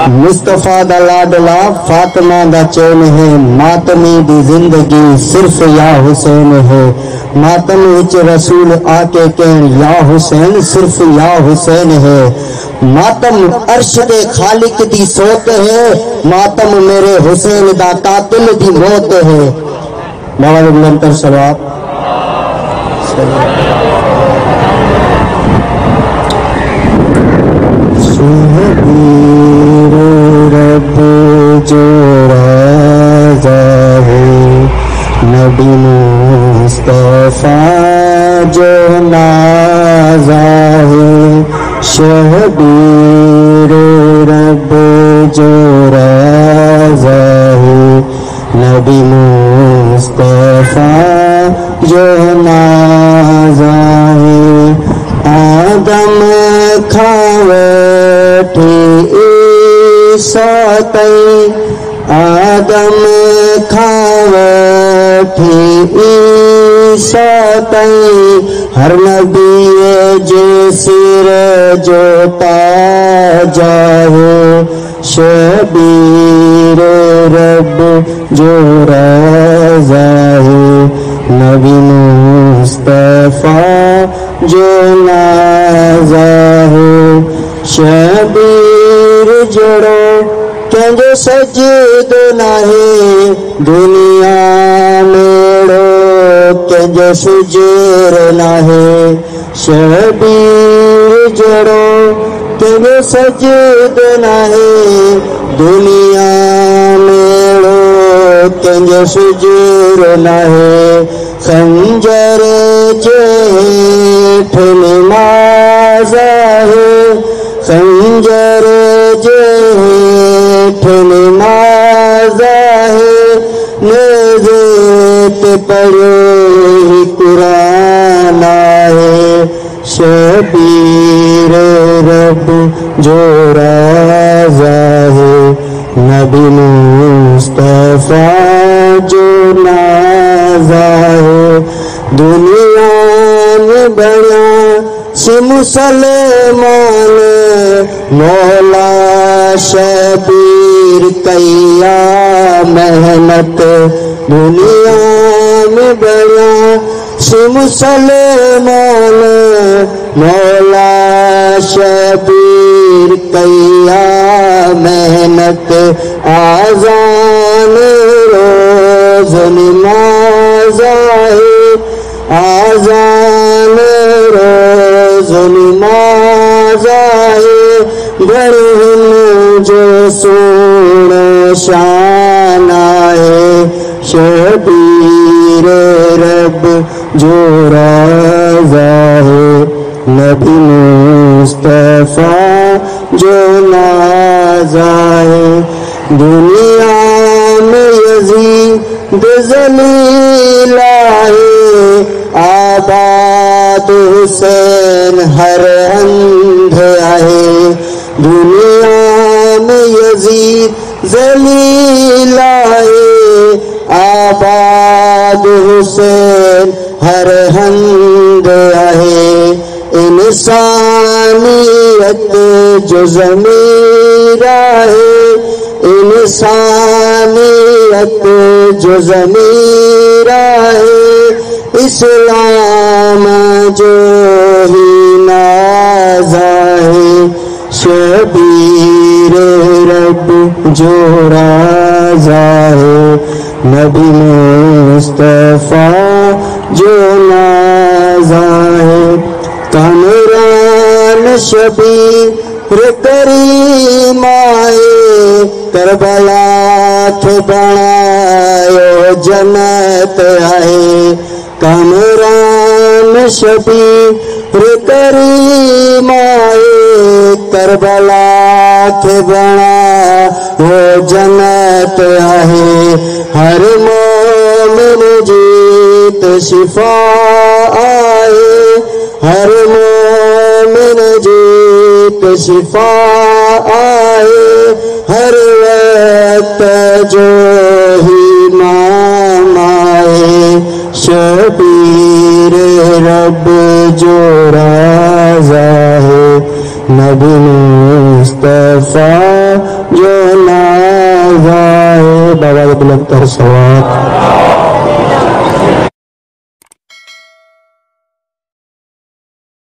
مصطفیٰ دا لاڈلا فاطمہ دا چین ہے ماتمی دی زندگی صرف یا حسین ہے ماتم وچ رسول آ کے کہن یا حسین صرف یا حسین ہے ماتم عرش دے خالق دی سوت ہے ماتم میرے حسین دا قاتل دی موت ہے مولا بلندر صلوات شبیر رب جو رضا ہے نبی مصطفیٰ جو نازا ہے شبیر رب جو رضا ہے نبی مصطفیٰ جو نازا ہے آدم کھاوے عیسیٰ تی آدم کھاوے عیسیٰ تی ہر نبی جو سر جو تاج ہے شبیر رب جو رضا ہے نبی مصطفیٰ جو نازا ہے شبیر جڑو کنجو سجد ناہے دنیا میڑو کنجو سجر ناہے شبیر جڑو کنجو سجد ناہے دنیا میڑو کنجو سجر ناہے خنجر جیٹھ نماز ہے خنجر جیٹھ نماز ہے نزیت پڑھے قرآن ہے شبیر رب جو رضا ہے نبی مصطفیٰ جو نازا ہے دنیا میں بڑا سی مسلمان مولا شبیر کیا محنت دنیا میں بڑا سی مسلمان مولا شبیر کیا محنت آذان روز نماز ہے آذان روز نماز ہے گھر جو سوڑ شان ہے شبیر رب جو رضا ہے نبی مصطفیٰ جو نازا ہے دنیا میں یزید ذلیل ہے آباد حسین ہر اندھ ہے دنیا میں یزید ذلیل ہے آباد حسین ہر اندھ ہے انسانیت جو ضمیر ہے انسانیت جو ضمیر ہے اسلام جو ہی نازا ہے شبیر رب جو رضا ہے نبی مصطفیٰ جو نازا ہے کامران شبیر کریم آئے کربلا تھے بنائے جنت آئے کامران شبیر کریم آئے کربلا تھے بنائے جنت آئے ہر مومن جیت شفا آئے ہر مومن جیت شفا آئے ہر وقت جو ہی نام آئے شبیر رب جو رضا ہے نبی مصطفیٰ جو ناز آئے بابا بلند تر سواب